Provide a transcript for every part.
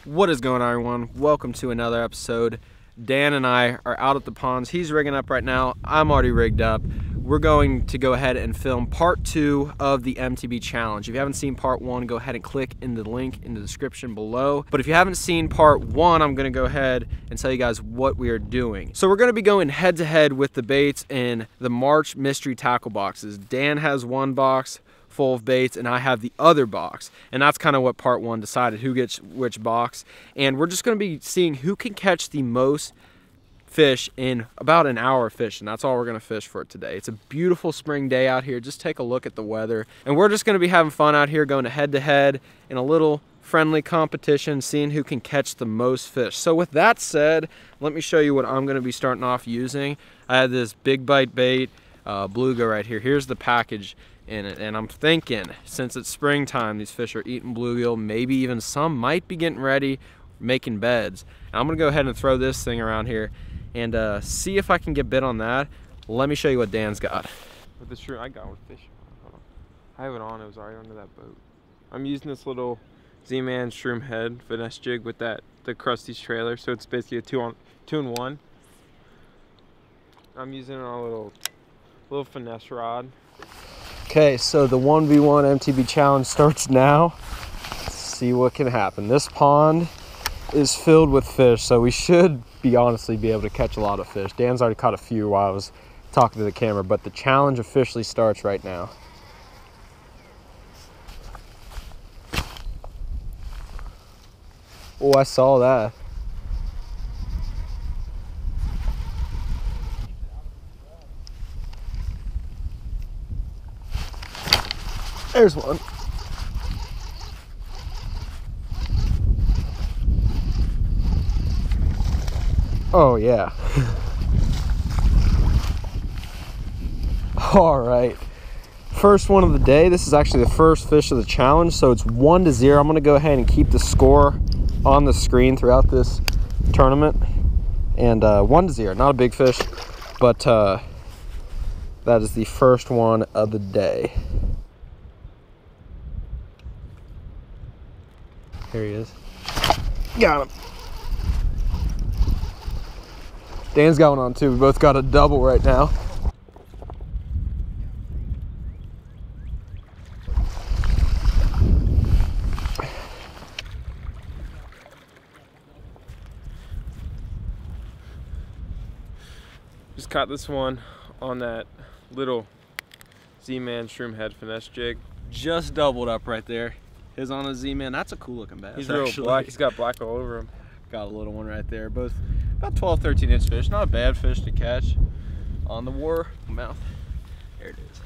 What is going on, everyone? Welcome to another episode. Dan and I are out at the ponds. He's rigging up right now. I'm already rigged up. We're going to go ahead and film part 2 of the MTB challenge. If you haven't seen part 1, go ahead and click in the link in the description below. But if you haven't seen part 1, I'm going to go ahead and tell you guys what we are doing. So we're going to be going head to head with the baits in the March mystery tackle boxes. Dan has one box full of baits and I have the other box, and that's kind of what part 1 decided, who gets which box. And we're just going to be seeing who can catch the most fish in about an hour of fishing. That's all we're going to fish for today. It's a beautiful spring day out here. Just take a look at the weather, and we're just going to be having fun out here, going head to head in a little friendly competition, seeing who can catch the most fish. So with that said, let me show you what I'm going to be starting off using. I have this big bite bait bluegill right here. Here's the package in it, and I'm thinking, since it's springtime, these fish are eating bluegill, maybe even some might be getting ready, making beds. And I'm gonna go ahead and throw this thing around here and see if I can get bit on that. Let me show you what Dan's got. With the shrimp, I got with fish. I have it on, it was already under that boat. I'm using this little Z-Man shroom head finesse jig with the Krusty's trailer, so it's basically a two in one. I'm using it on a little finesse rod. Okay, so the 1v1 MTB challenge starts now. Let's see what can happen. This pond is filled with fish, so we should honestly be able to catch a lot of fish. Dan's already caught a few while I was talking to the camera, but the challenge officially starts right now. Oh, I saw that. There's one. Oh yeah. All right. First one of the day. This is actually the first fish of the challenge, so it's 1-0. I'm gonna go ahead and keep the score on the screen throughout this tournament. And 1-0. Not a big fish, but that is the first one of the day. Here he is. Got him. Dan's got one on too. We both got a double right now. Just caught this one on that little Z-Man shroom head finesse jig. Just doubled up right there. His on a Z-Man. That's a cool looking bass. He's real black. He's got black all over him. Got a little one right there. Both about 12, 13 inch fish. Not a bad fish to catch on the war mouth. There it is.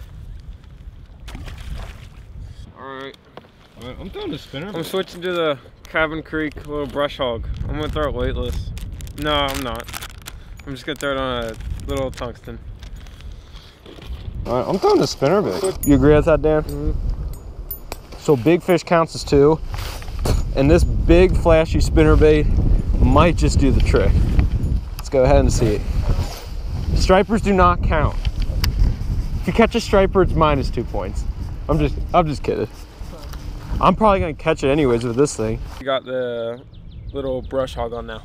All right. I'm throwing the spinner. I'm switching to the Cabin Creek little brush hog. I'm gonna throw it weightless. No, I'm not. I'm just gonna throw it on a little tungsten. All right, I'm throwing the spinner bait. You agree with that, Dan? Mm-hmm. So big fish counts as 2, and this big flashy spinner bait might just do the trick. Let's go ahead and see it. Stripers do not count. If you catch a striper, it's -2 points. I'm just kidding. I'm probably gonna catch it anyways with this thing. You got the little brush hog on now.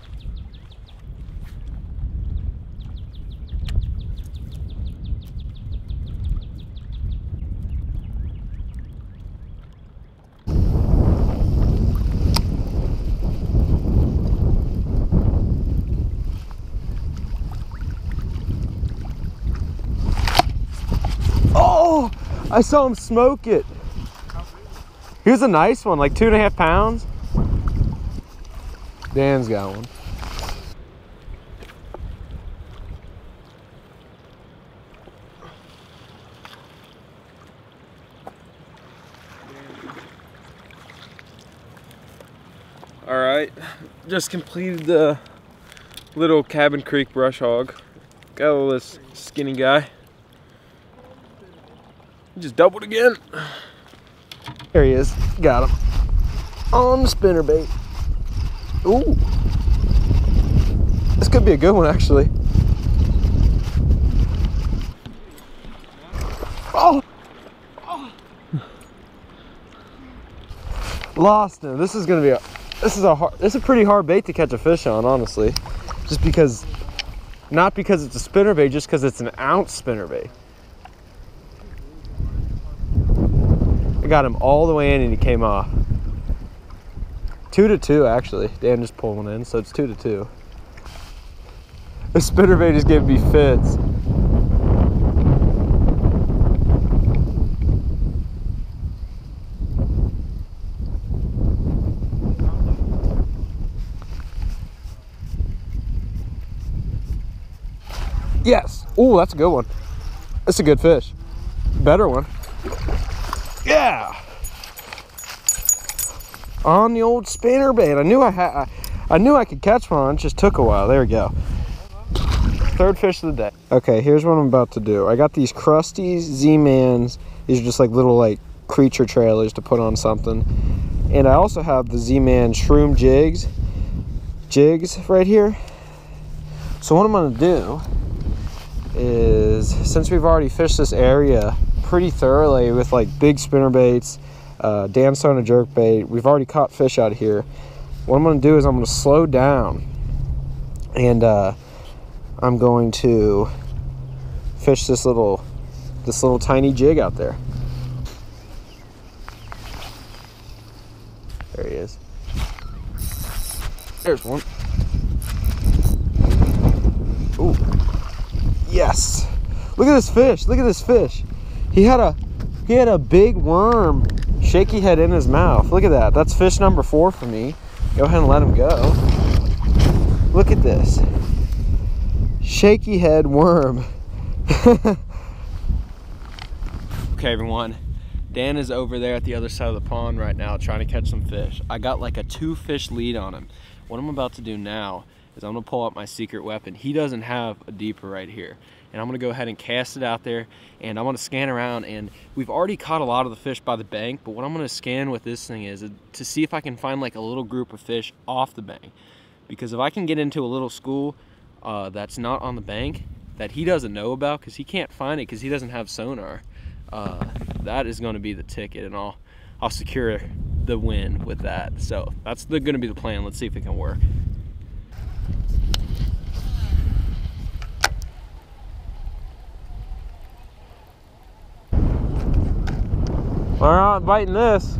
Oh, I saw him smoke it. He was a nice one, like 2.5 pounds. Dan's got one. All right, just completed the little Cabin Creek brush hog. Got a little skinny guy. Just doubled again. There he is. Got him. On the spinnerbait. Ooh. This could be a good one, actually. Oh! Lost him. This is going to be a This is a pretty hard bait to catch a fish on, honestly. Just because, not because it's a spinnerbait, just because it's an ounce spinnerbait. I got him all the way in and he came off. 2-2 actually. Dan just pulled one in, so it's 2-2. The spinnerbait is giving me fits. Yes. Oh, that's a good one. That's a good fish. Better one. Yeah. On the old spinnerbait. I knew I could catch one. It just took a while. There we go. Third fish of the day. Okay, here's what I'm about to do. I got these crusty Z-Mans. These are just like little like creature trailers to put on something. And I also have the Z-Man shroom jigs right here. So what I'm gonna do is, since we've already fished this area pretty thoroughly with like big spinnerbaits, Dan's throwing a jerkbait, we've already caught fish out of here. What I'm gonna do is I'm gonna slow down and I'm going to fish this little tiny jig out there. There he is. There's one. Ooh. Yes. Look at this fish. Look at this fish. He had a big worm shaky head in his mouth. Look at that. That's fish number 4 for me. Go ahead and let him go. Look at this. Shaky head worm. Okay, everyone. Dan is over there at the other side of the pond right now trying to catch some fish. I got like a 2-fish lead on him. What I'm about to do now is I'm gonna pull out my secret weapon. He doesn't have a deeper right here. And I'm gonna go ahead and cast it out there, and I'm gonna scan around, and we've already caught a lot of the fish by the bank, but what I'm gonna scan with this thing is to see if I can find like a little group of fish off the bank. Because if I can get into a little school that's not on the bank, that he doesn't know about, because he can't find it because he doesn't have sonar, that is gonna be the ticket, and I'll secure the win with that. So that's gonna be the plan. Let's see if it can work. All right, biting this.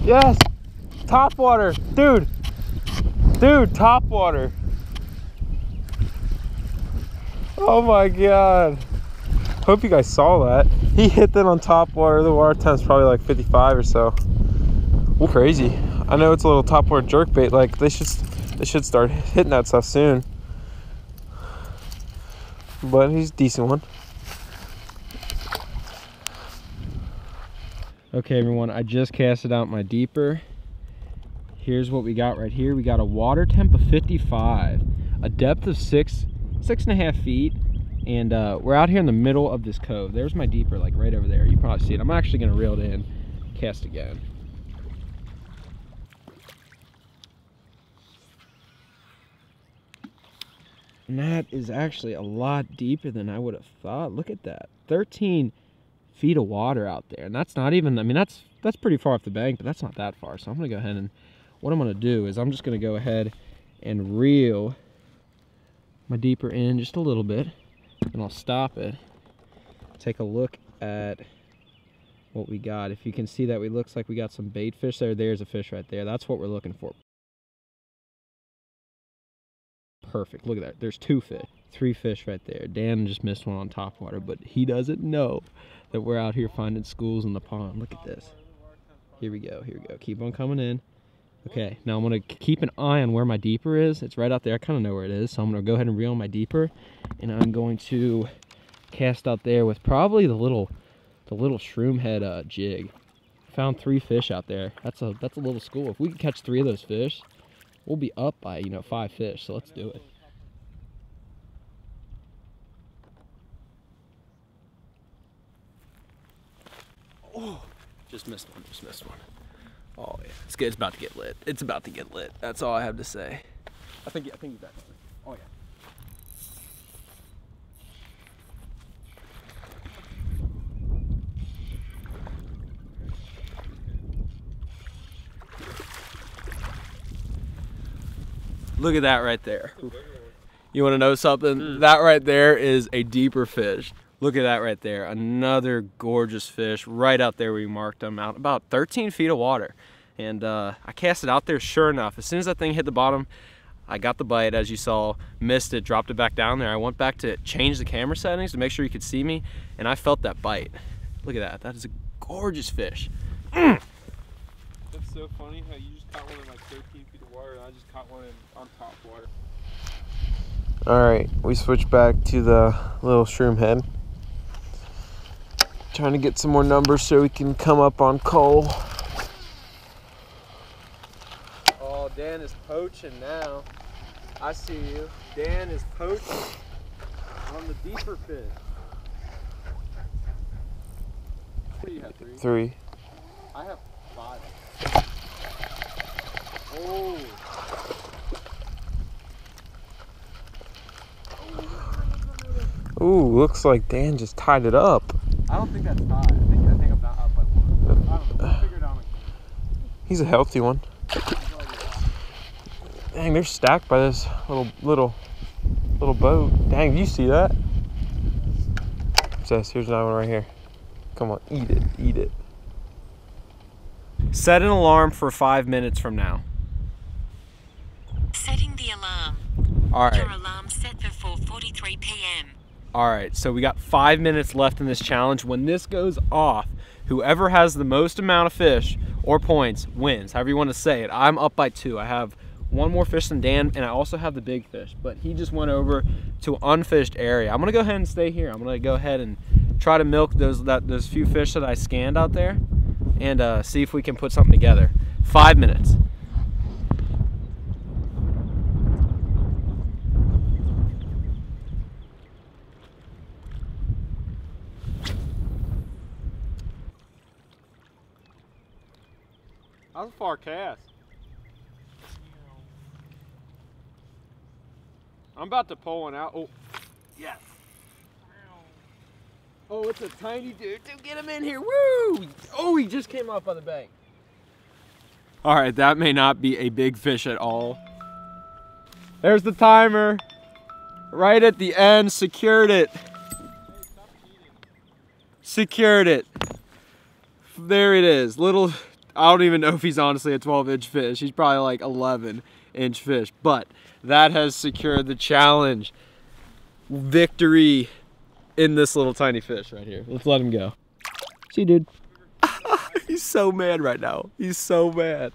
Yes, top water, dude, top water. Oh my God. Hope you guys saw that. He hit that on top water. The water temp's probably like 55 or so. Well, crazy. I know it's a little top water jerkbait. Like they should start hitting that stuff soon. But he's a decent one. Okay, everyone, I just casted out my deeper. Here's what we got right here. We got a water temp of 55, a depth of 6.5 feet, and we're out here in the middle of this cove. There's my deeper, like right over there. You probably see it. I'm actually gonna reel it in, cast again. And that is actually a lot deeper than I would have thought. Look at that, 13 feet of water out there. And that's not even, I mean, that's pretty far off the bank, but that's not that far. So I'm gonna go ahead and, what I'm gonna do is I'm just gonna go ahead and reel my deeper in just a little bit, and I'll stop it. Take a look at what we got. If you can see that, it looks like we got some bait fish there. There's a fish right there. That's what we're looking for. Perfect. Look at that. There's 2 fish, 3 fish right there. Dan just missed one on top water, but he doesn't know that we're out here finding schools in the pond. Look at this. Here we go. Here we go. Keep on coming in. Okay, now I'm gonna keep an eye on where my deeper is. It's right out there. I kind of know where it is, so I'm gonna go ahead and reel my deeper, and I'm going to cast out there with probably the little shroom head jig. Found 3 fish out there. That's a little school. If we can catch 3 of those fish, we'll be up by 5 fish. So let's do it. Oh, just missed one. Oh yeah, it's good. It's about to get lit. It's about to get lit. That's all I have to say. I think he's back. Oh yeah. Look at that right there. You want to know something? That right there is a deeper fish. Look at that right there. Another gorgeous fish right out there where we marked them out. About 13 feet of water. And I cast it out there, sure enough. As soon as that thing hit the bottom, I got the bite, as you saw, missed it, dropped it back down there. I went back to change the camera settings to make sure you could see me, and I felt that bite. Look at that. That is a gorgeous fish. That's so funny how you just caught one in like 13 feet of water, and I just caught one on top water. Alright, we switched back to the little shroom head. Trying to get some more numbers so we can come up on coal. Oh, Dan is poaching now. I see you. Dan is poaching on the deeper fish. What do you have, 3? 3. I have 5. Oh. Ooh, looks like Dan just tied it up. I don't think that's tied. I think I'm not up by 1. I don't know. We'll figure it out. He's a healthy one. Dang, they're stacked by this little boat. Dang, do you see that? Jess, here's another one right here. Come on, eat it, eat it. Set an alarm for 5 minutes from now. Setting the alarm. All right. Your alarm set for 4:43 p.m. All right, so we got 5 minutes left in this challenge. When this goes off, whoever has the most amount of fish or points wins, however you want to say it. I'm up by 2. I have 1 more fish than Dan, and I also have the big fish, but he just went over to an unfished area. I'm gonna go ahead and stay here. I'm gonna go ahead and try to milk those few fish that I scanned out there and see if we can put something together. 5 minutes. That was a far cast. I'm about to pull one out. Oh, Yes. Oh, it's a tiny dude. Dude, get him in here. Woo! Oh, he just came off on the bank. All right, that may not be a big fish at all. There's the timer. Right at the end, secured it. Secured it. There it is. Little, I don't even know if he's honestly a 12-inch fish. He's probably like 11-inch fish, but that has secured the challenge. Victory in this little tiny fish right here. Let's let him go. See, dude. He's so mad right now. He's so mad.